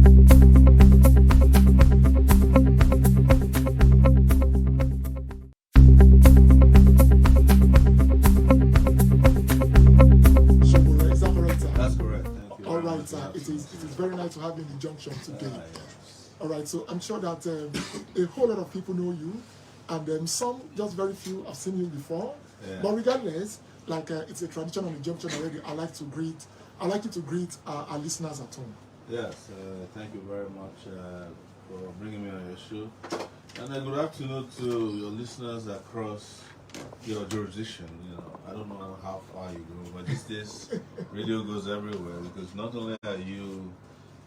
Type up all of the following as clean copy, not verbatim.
Sowore, is that correct, sir? That's correct. Thank you. All right, sir. It is very nice to have you in the junction today. Yes. All right, so I'm sure that a whole lot of people know you, and some, just very few, have seen you before. Yeah. But regardless, like it's a tradition on the junction already. I like you to greet our listeners at home. Yes, thank you very much for bringing me on your show. And good afternoon to your listeners across your jurisdiction. You know, I don't know how far you go, but these days radio goes everywhere because not only are you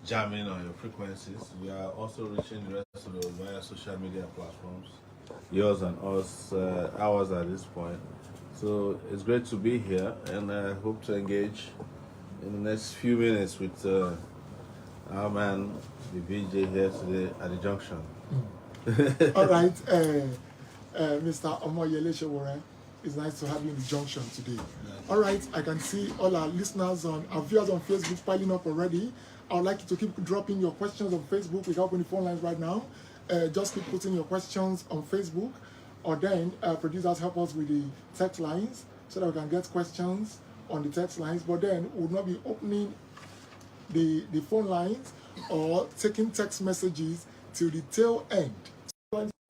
jamming on your frequencies, we are also reaching the rest of the world via social media platforms, yours and us, ours at this point. So it's great to be here, and I hope to engage in the next few minutes with our man, the VJ here today at the junction. All right, Mr. Omoyele Sowore, it's nice to have you in the junction today. All right, I can see all our listeners our viewers on Facebook piling up already. I would like you to keep dropping your questions on Facebook. We have the phone lines right now. Just keep putting your questions on Facebook, or then producers help us with the text lines so that we can get questions on the text lines. But then we will not be opening the phone lines or taking text messages till the tail end.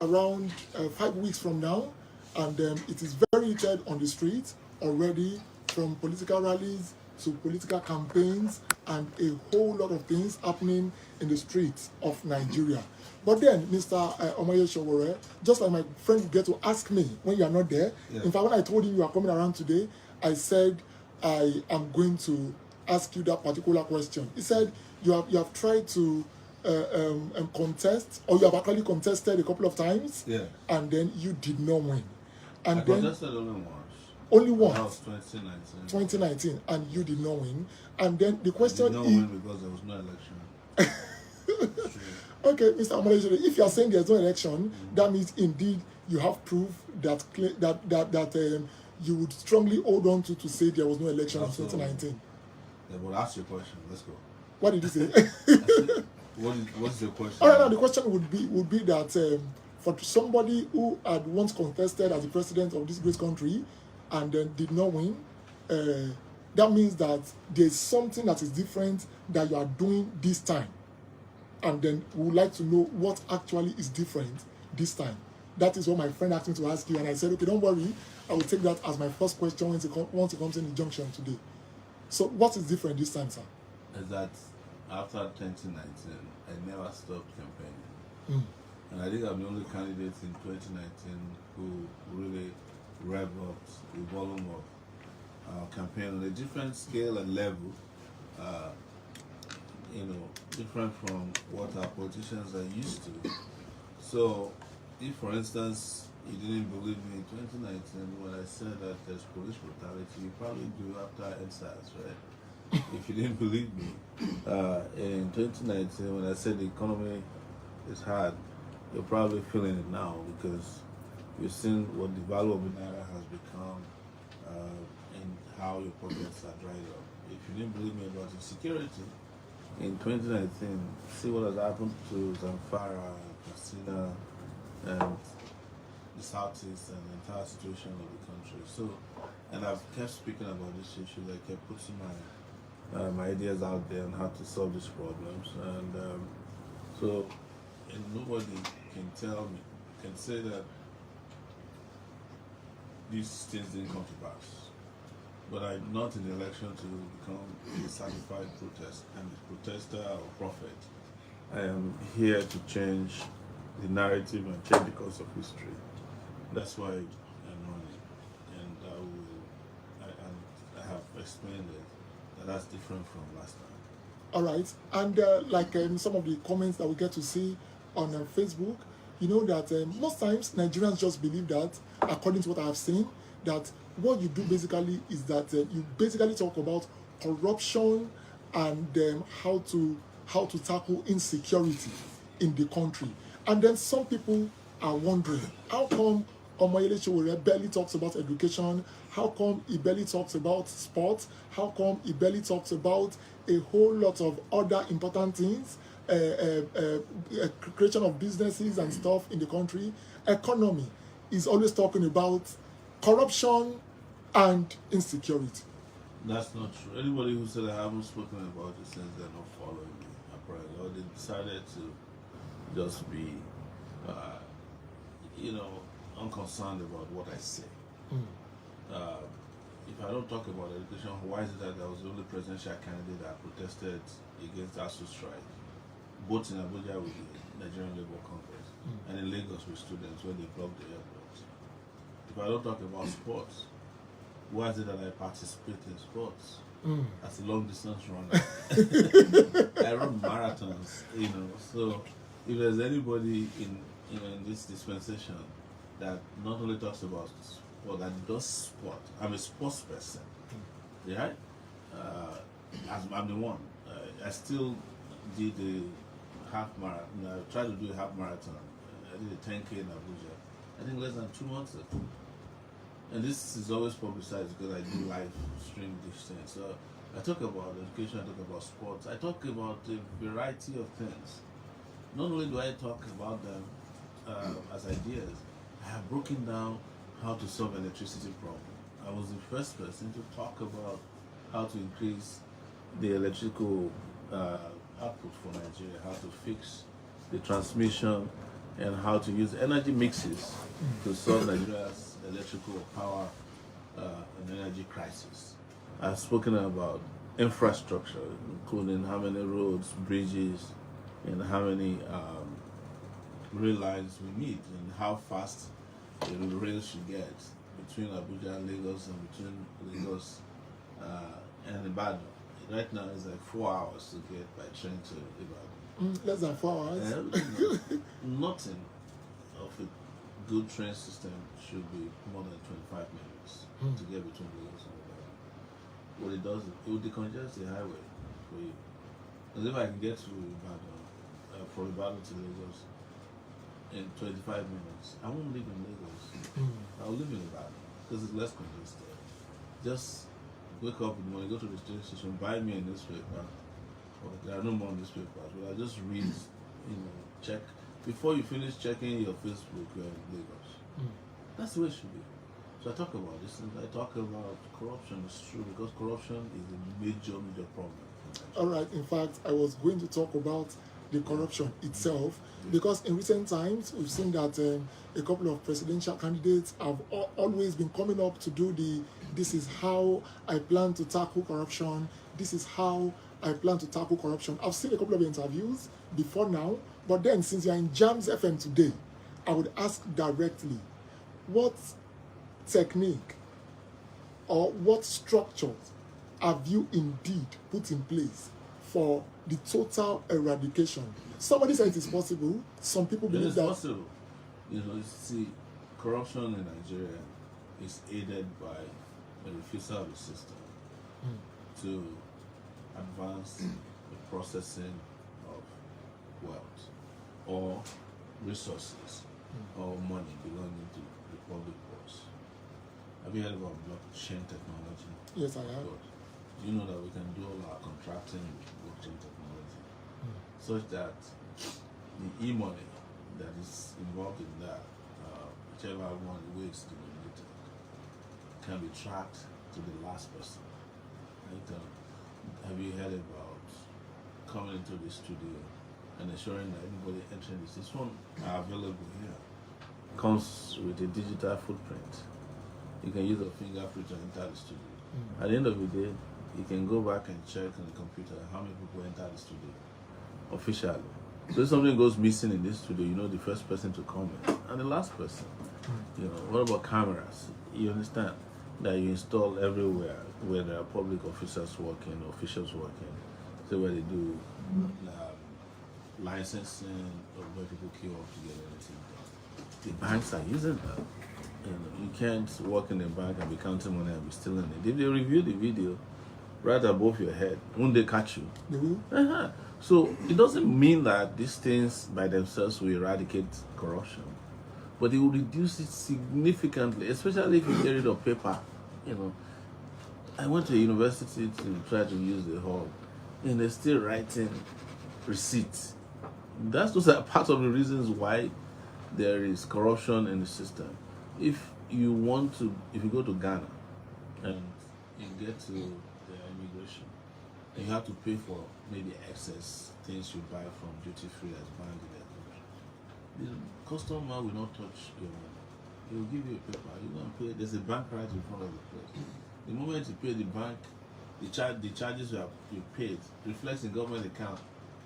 Around 5 weeks from now, and it is very heated on the streets already, from political rallies to political campaigns and a whole lot of things happening in the streets of Nigeria. But then, Mr. Omoyele Sowore, just like my friend would get to ask me when you are not there, yeah. In fact, when I told him you are coming around today, I said I am going to ask you that particular question. He said you have tried to contest, or you have actually contested a couple of times, yeah, and then you did not win. And I then contested only once. Only once. That was 2019. 2019, and you did not win. And then the question I did not win because there was no election. Okay, Mr. Omoyele, if you are saying there's no election, that means indeed you have proof that you would strongly hold on to say there was no election in 2019. Yeah, but ask your question. Let's go. What did you say? What's your question? All right, now the question would be that for somebody who had once contested as the president of this great country and then did not win, that means that there's something that is different that you are doing this time. And then we would like to know what actually is different this time. That is what my friend asked me to ask you, and I said, okay, don't worry, I will take that as my first question once it comes in the junction today. So what is different this time, sir? Is that after 2019, I never stopped campaigning. And I think I'm the only candidate in 2019 who really revved up the volume of our campaign on a different scale and level, different from what our politicians are used to. So, if for instance, you didn't believe me in 2019 when I said that there's police brutality, you probably do after NSAS, right? If you didn't believe me in 2019 when I said the economy is hard, you're probably feeling it now because you've seen what the value of the naira has become and how your pockets are dried up. If you didn't believe me about insecurity in 2019, see what has happened to Zamfara, Katsina, and the Southeast and the entire situation of the country. So, and I've kept speaking about this issue. I kept putting my ideas out there on how to solve these problems, and nobody can say that these things didn't come to pass. But I'm not in the election to become a certified protester or prophet. I am here to change the narrative and change the course of history. That's why I'm running, and I have explained it. That's different from last time. All right, and some of the comments that we get to see on Facebook, you know that most times Nigerians just believe that, according to what I have seen, that what you do basically is that you basically talk about corruption and how to tackle insecurity in the country. And then some people are wondering, how come Omoyele Sowore barely talks about education? How come he barely talks about sports? How come he barely talks about a whole lot of other important things? Creation of businesses and stuff in the country. Economy is always talking about corruption and insecurity. That's not true. Anybody who said I haven't spoken about it since they're not following me, apparently, or they decided to just be, unconcerned about what I say. If I don't talk about education, why is it that I was the only presidential candidate that protested against ASU strike, both in Abuja with the Nigerian Labour Congress and in Lagos with students when they blocked the airports? If I don't talk about sports, why is it that I participate in sports as a long distance runner? I run marathons, So if there's anybody in this dispensation that not only talks about sport, that does sport, I'm a sports person, right? I'm the one. I still did a half marathon. I tried to do a half marathon. I did a 10K in Abuja. I think less than 2 months ago. And this is always publicized because I do live stream these things. So I talk about education, I talk about sports, I talk about a variety of things. Not only do I talk about them as ideas, I have broken down how to solve electricity problem. I was the first person to talk about how to increase the electrical output for Nigeria, how to fix the transmission, and how to use energy mixes to solve Nigeria's electrical power and energy crisis. I've spoken about infrastructure, including how many roads, bridges, and how many rail lines we need, and how fast the rail should get between Abuja and Lagos, and between Lagos and Ibadan. Right now it's like 4 hours to get by train to Ibadan. Less than 4 hours. Nothing of a good train system should be more than 25 minutes to get between Lagos and Ibadan. What it does, it will decongest the highway for you. Because if I can get to Ibadan, from Ibadan to Lagos in 25 minutes, I won't live in Lagos. I'll live in Ibadan because it's less congested. Just wake up in the morning, go to the train station, buy me a newspaper. Or there are no more newspapers, but I just read, check. Before you finish checking your Facebook, you're in Lagos. That's the way it should be. So I talk about this, and I talk about corruption. It's true, because corruption is a major problem. All right. In fact, I was going to talk about the corruption itself, because in recent times we've seen that a couple of presidential candidates have always been coming up to do this is how I plan to tackle corruption, this is how I plan to tackle corruption. I've seen a couple of interviews before now, but then since you're in Jamz FM today, I would ask directly, what technique or what structures have you indeed put in place for the total eradication? Somebody said it is possible. Some people believe that. It is possible. See, corruption in Nigeria is aided by the refusal of the system to advance the processing of wealth or resources or money belonging to the public purse. Have you heard about blockchain technology? Yes, I have. Good. Do you know that we can do all our contracting with blockchain technology, such that the e-money that is involved in that, whichever one way it's denominated, can be tracked to the last person. Right? Have you heard about coming into the studio and ensuring that anybody entering this one are available here? Comes with a digital footprint. You can use a fingerprint to enter the studio. At the end of the day, you can go back and check on the computer how many people enter the studio officially. So if something goes missing in this studio, you know the first person to comment and the last person. What about cameras? You understand that you install everywhere where there are public officers working, officials working, so where they do licensing or where people queue up to get anything done. The banks are using that. You can't work in a bank and be counting money and be stealing it. If they review the video right above your head, won't they catch you? They will. So it doesn't mean that these things by themselves will eradicate corruption. but it will reduce it significantly, especially if you get rid of paper. You know, I went to a university to try to use the hall, and they're still writing receipts. Those are part of the reasons why there is corruption in the system. If you go to Ghana and you get to the immigration, and you have to pay for maybe excess things you buy from duty free as banned in their country, the customer will not touch your money. He will give you a paper. You're going to pay. There's a bank right in front of the place. The moment you pay the bank, the charges you paid reflects in government account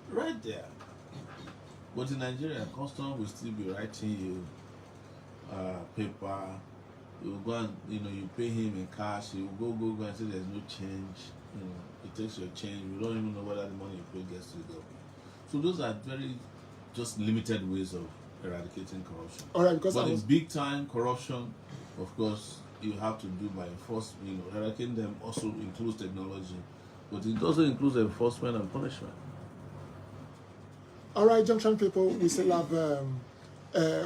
right there. But in Nigeria, custom will still be writing you paper. You will go and you pay him in cash. You will go and say there's no change. It takes your change. You don't even know whether the money you pay gets to the government. So those are very just limited ways of eradicating corruption. All right, but in big time corruption, of course, you have to do by enforcement. Eradicating them also includes technology, but it also includes enforcement and punishment. All right, Junction people, we still have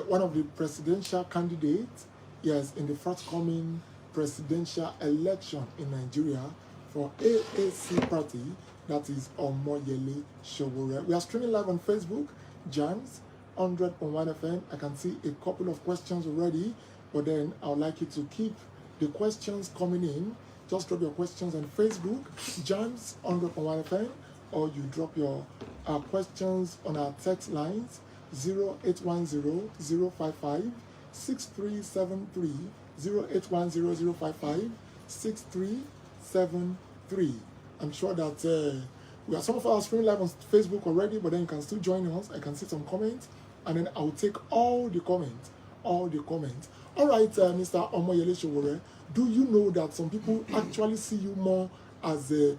one of the presidential candidates, yes, in the forthcoming presidential election in Nigeria for AAC party, that is Omoyele Sowore. We are streaming live on Facebook, Jamz, 100.1 FM. I can see a couple of questions already, but then I would like you to keep the questions coming in. Just drop your questions on Facebook, Jamz, 100.1 FM, or you drop your questions on our text lines 0810-055-6373, 0810-055-6373. I'm sure that we have some of our streaming live on Facebook already, but then you can still join us. I can see some comments, and then I'll take all the comments. All right, Mr. Omoyele Sowore, do you know that some people actually see you more as a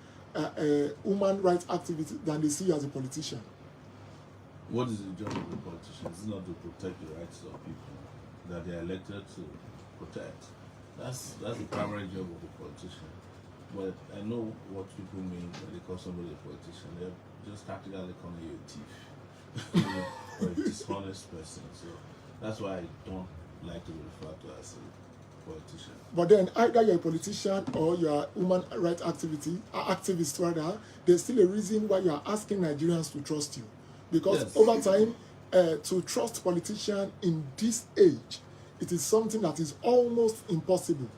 human rights activist than they see you as a politician? What is the job of the politician? It's not to protect the rights of people that they are elected to protect. That's the primary job of the politician. But I know what people mean when they call somebody a politician. They're just practically calling you a thief or a dishonest person. So that's why I don't like to be referred to as a politician. But then either you're a politician or you're a human rights activist rather, there's still a reason why you are asking Nigerians to trust you. Because yes, over time, to trust politicians in this age, it is something that is almost impossible.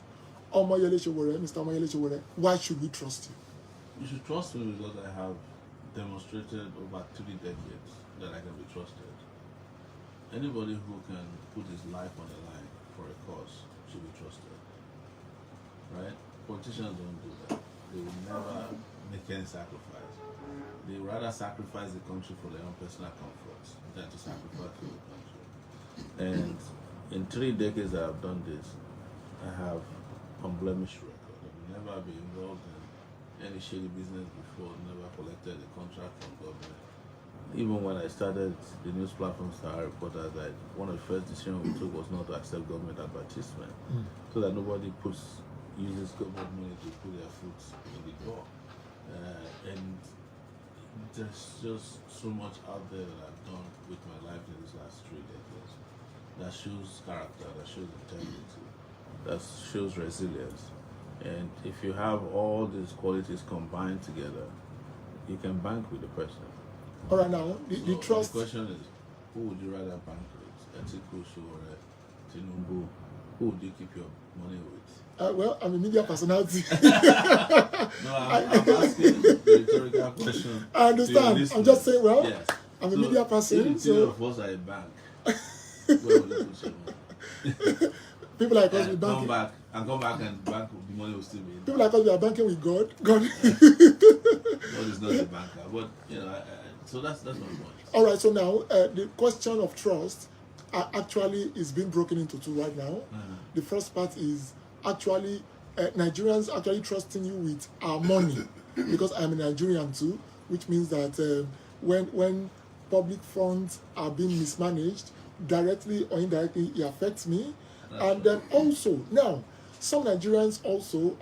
Omoyele Sowore, Mr. Omoyele Sowore, why should we trust you? You should trust me because I have demonstrated over 3 decades that I can be trusted. Anybody who can put his life on the line for a cause should be trusted. Right? Politicians don't do that. They will never make any sacrifice. They rather sacrifice the country for their own personal comfort than to sacrifice for the country. And in 3 decades I have done this, I have unblemished record. I've never been involved in any shady business before, never collected a contract from government. Even when I started the news platform Star Reporters, one of the first decisions we took was not to accept government advertisement, so that nobody uses government money to put their foot in the door. And there's just so much out there that I've done with my life in these last 3 decades that shows character, that shows integrity, that shows resilience. And if you have all these qualities combined together, you can bank with the person. All right, now, the trust... The question is, who would you rather bank with? Atiku, Sowore, Tinubu? Who would you keep your money with? Well, I'm a media personality. No, I'm asking the rhetorical question. I understand. I'm just saying, well, yes. I'm a media person. If the of us are a bank, where will you put your money? People like us, we bank. Come back and bank, the money will still be in. People like us, we are banking with God. God is not a banker. But, so that's my point. All right, so now, the question of trust actually is being broken into 2 right now. The first part is actually Nigerians actually trusting you with our money, because I'm a Nigerian too, which means that when public funds are being mismanaged, directly or indirectly, it affects me. And then also, now, some Nigerians also,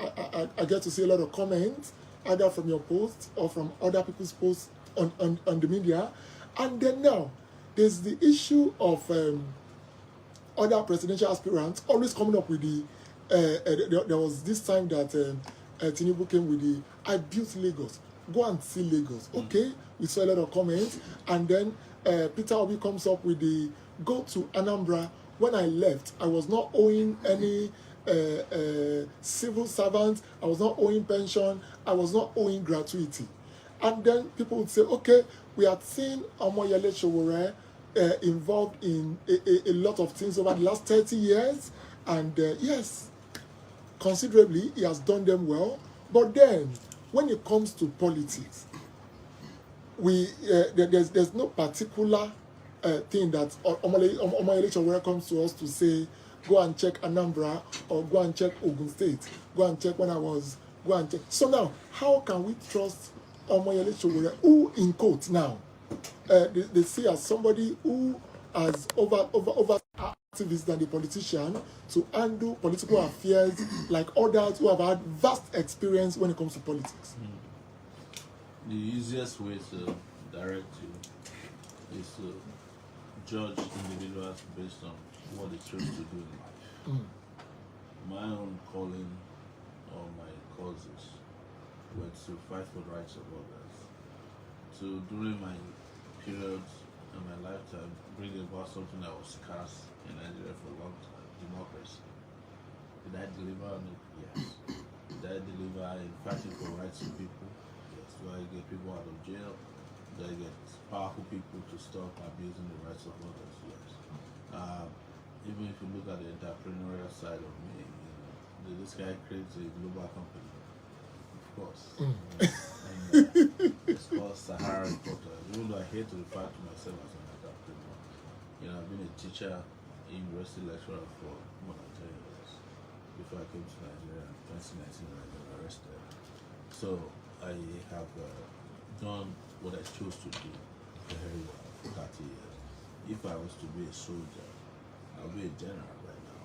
I get to see a lot of comments, either from your posts or from other people's posts on the media. And then now, there's the issue of other presidential aspirants always coming up with the. There was this time that Tinubu came with the I built Lagos. Go and see Lagos. Okay, we saw a lot of comments, and then Peter Obi comes up with the go to Anambra. When I left, I was not owing any civil servant. I was not owing pension. I was not owing gratuity. And then people would say, okay, we had seen Omoyele Sowore involved in a lot of things over the last 30 years. And yes, considerably, he has done them well. But then, when it comes to politics, there's no particular thing that Omoyele Sowore comes to us to say, go and check Anambra or go and check Ogun State, go and check when I was, go and check. So now, how can we trust Omoyele Sowore, who in quotes now, they see as somebody who has over activists than the politician to handle political affairs like others who have had vast experience when it comes to politics? The easiest way to direct you is to judge individuals based on what they chose to do in life. My own calling or my causes were to fight for the rights of others. So during my period in my lifetime, bring about something that was scarce in Nigeria for a long time, democracy. Did I deliver on it? Yes. Did I deliver in fighting for rights of people? Yes. Do I get people out of jail? Do I get powerful people to stop abusing the rights of others? Yes. Even if you look at the entrepreneurial side of me, this guy creates a global company. Of course. And it's called Sahara Reporter. Even though I hate to refer to myself as an entrepreneur, I've been a teacher, a university lecturer for more than 10 years before I came to Nigeria in 2019 when I got arrested. So I have done what I chose to do very well for 30 years. If I was to be a soldier, I'll be a general right now,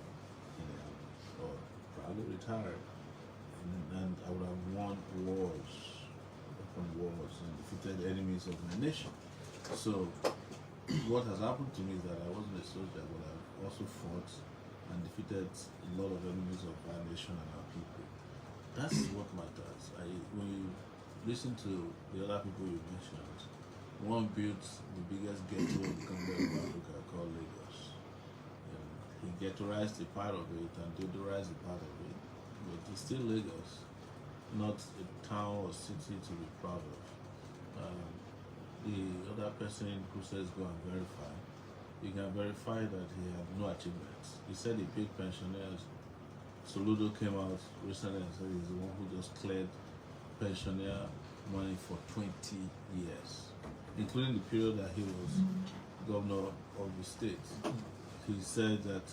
or probably retired. And I would have won wars and defeated enemies of my nation. So what has happened to me is that I wasn't a soldier, but I've also fought and defeated a lot of enemies of our nation and our people. That's what matters. When you listen to the other people you mentioned, one built the biggest ghetto in the country of Africa called Lagos. He ghettoized a part of it and deodorized a part of it, but it's still Lagos, not a town or city to be proud of. The other person who says go and verify, you can verify that he had no achievements. He said he paid pensioners. Soludo came out recently and said he's the one who just cleared pensioner money for 20 years, including the period that he was governor of the state. He said that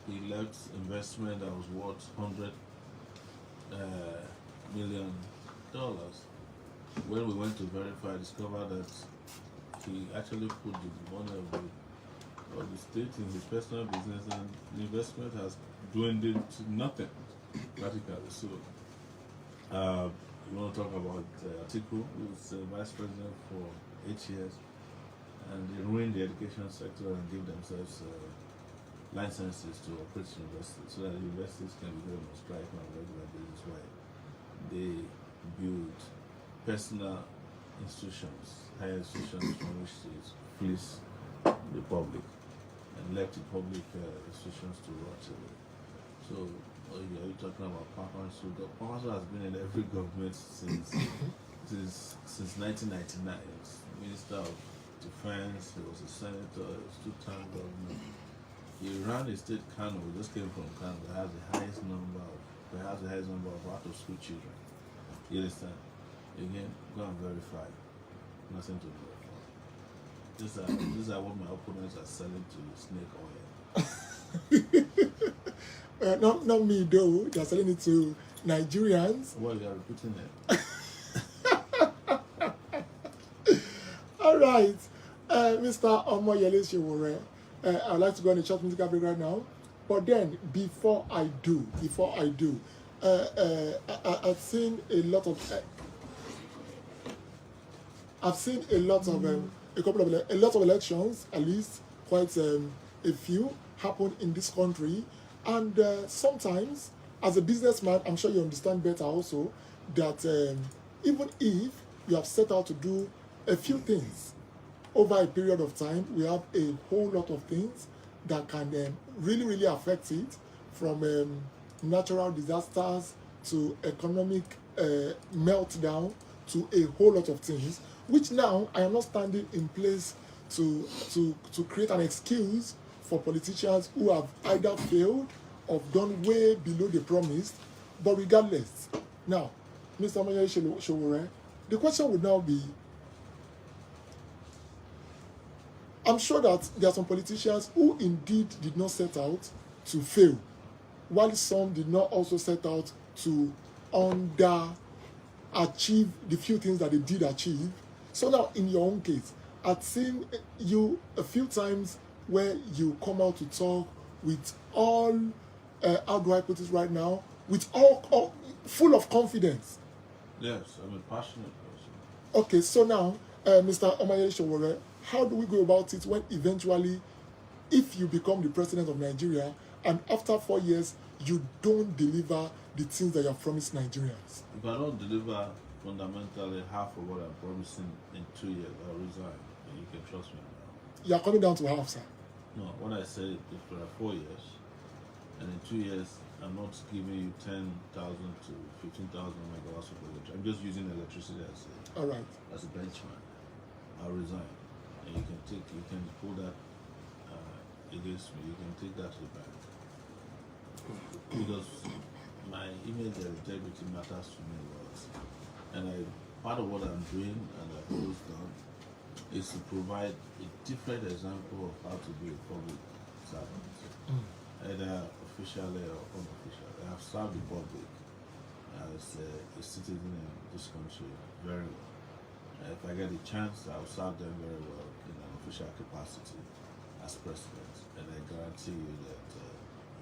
he left investment that was worth $100 million. When we went to verify, I discovered that he actually put the money of the state in his personal business, and the investment has dwindled to nothing, practically. So, you want to talk about Atiku, who was vice president for 8 years, and they ruined the education sector and gave themselves licenses to operate universities, so that the universities can be going on strike on a regular basis. Why they build personal institutions, higher institutions from which to fleece the public and left the public institutions to rot away. So, are you talking about Papansu? Papansu has been in every government since 1999. He was Minister of Defense, he was a senator, he was two-term governor. He ran a state Kano, he just came from Kano, that has the highest number of out-of-school children. You understand? Again, go and verify. Nothing to verify. These are what my opponents are selling to snake oil. Not me though. They're selling it to Nigerians. Well, you are repeating it. All right, Mr. Omoyele Sowore. I'd like to go on a short musical break right now. But then, before I do, I've seen a lot of a lot of elections, at least quite a few, happen in this country. And sometimes, as a businessman, I'm sure you understand better also that even if you have set out to do a few things over a period of time, we have a whole lot of things that can really, really affect it, from natural disasters to economic meltdown to a whole lot of things, which now I am not standing in place to create an excuse for politicians who have either failed or done way below the promised. But regardless, now, Mr. Omoyele Sowore, the question would now be, I'm sure that there are some politicians who indeed did not set out to fail, while some did not also set out to achieve the few things that they did achieve. So now, in your own case, I've seen you a few times where you come out to talk with all, how do I put it right now, with all full of confidence. Yes, I'm a passionate person. Okay, so now, Mr. Omoyele Sowore, how do we go about it when eventually, if you become the president of Nigeria and after 4 years, you don't deliver the things that you have promised Nigerians? If I don't deliver fundamentally half of what I'm promising in 2 years, I'll resign. And you can trust me now. You are coming down to half, sir. No, what I said, if there are 4 years, and in 2 years, I'm not giving you 10,000 to 15,000 megawatts of electricity. I'm just using electricity All right. as a benchmark. I'll resign. And you can pull that against me. You can take that to the bank. Because my image and integrity matters to me a lot. And part of what I'm doing, and I've always done, is to provide a different example of how to be a public servant, either officially or unofficially. I have served the public as a citizen in this country very well. If I get a chance, I'll serve them very well in an official capacity as president, and I guarantee you that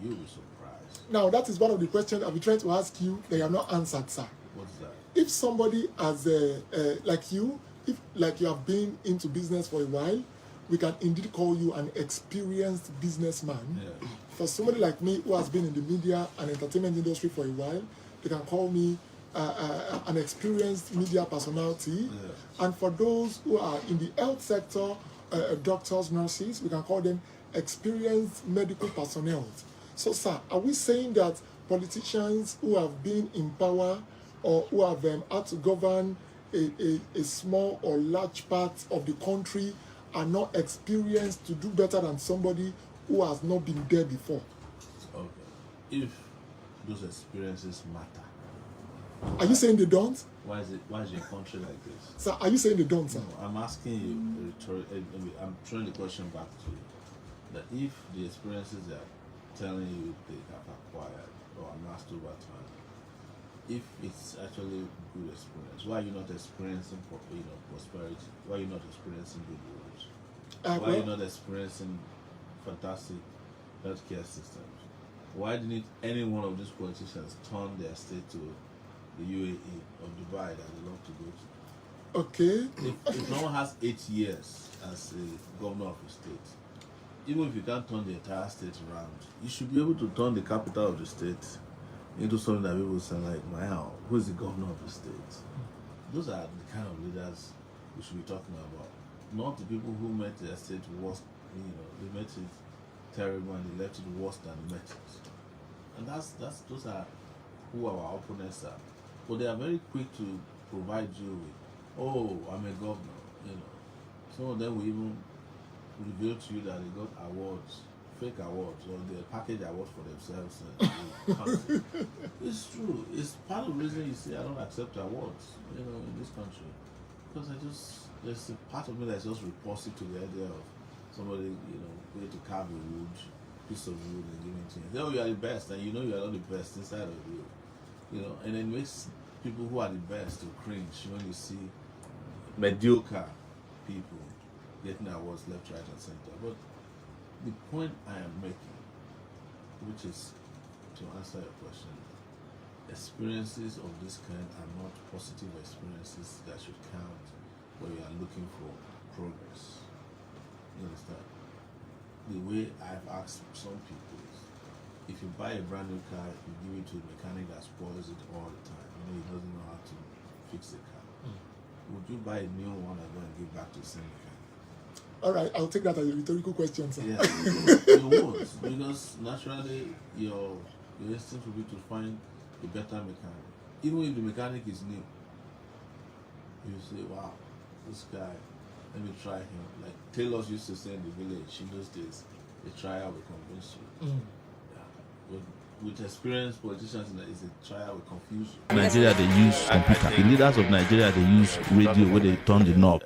you'll be surprised. Now, that is one of the questions I've been trying to ask you that you have not answered, sir. What's that? If somebody has, like you, if like you have been into business for a while, we can indeed call you an experienced businessman. Yeah. For somebody like me who has been in the media and entertainment industry for a while, they can call me an experienced media personality. Yeah. And for those who are in the health sector, doctors, nurses, we can call them experienced medical personnel. So, sir, are we saying that politicians who have been in power or who have had to govern a small or large part of the country are not experienced to do better than somebody who has not been there before? Okay. If those experiences matter, Are you saying they don't? why is your country like this? Sir, are you saying they don't, sir? No, I'm asking you, I'm throwing the question back to you, that if the experiences they are telling you they have acquired or amassed over time, if it's actually good experience, why are you not experiencing prosperity? Why are you not experiencing good roads? Why are you not experiencing fantastic healthcare systems? Why didn't any one of these politicians turn their state to the UAE or Dubai that they love to go to? Okay. If no one has 8 years as a governor of a state, even if you can't turn the entire state around, you should be able to turn the capital of the state into something that people say like, wow, who is the governor of the state? Those are the kind of leaders we should be talking about, not the people who met their state worse. They met it terrible and they left it worse than they met it. And those are who our opponents are. But they are very quick to provide you with, oh, I'm a governor. Some of them will even reveal to you that they got awards, fake awards, or they package awards for themselves. It's true. It's part of the reason you see I don't accept awards, in this country, because there's a part of me that's just repulsive to the idea of somebody, going to carve a piece of wood and giving it to you. They say, oh, you are the best, and you know you are not the best inside of you, and it makes people who are the best to cringe when you see mediocre people getting awards left, right, and center. But the point I am making, which is to answer your question, experiences of this kind are not positive experiences that should count when you are looking for progress. You understand? The way I've asked some people is, if you buy a brand new car, you give it to a mechanic that spoils it all the time. You know, he doesn't know how to fix the car. Would you buy a new one and go and give back to the same mechanic? All right, I'll take that as a rhetorical question, sir. Yeah, you won't, because naturally your instinct will be to find a better mechanic. Even if the mechanic is new, you say, wow, this guy, let me try him. Like tailors used to say in the village in those days, a trial will convince you. Yeah. With experienced politicians, it's a trial will confuse you. Nigeria, they use computer. The leaders of Nigeria, they use radio where they turn the knob.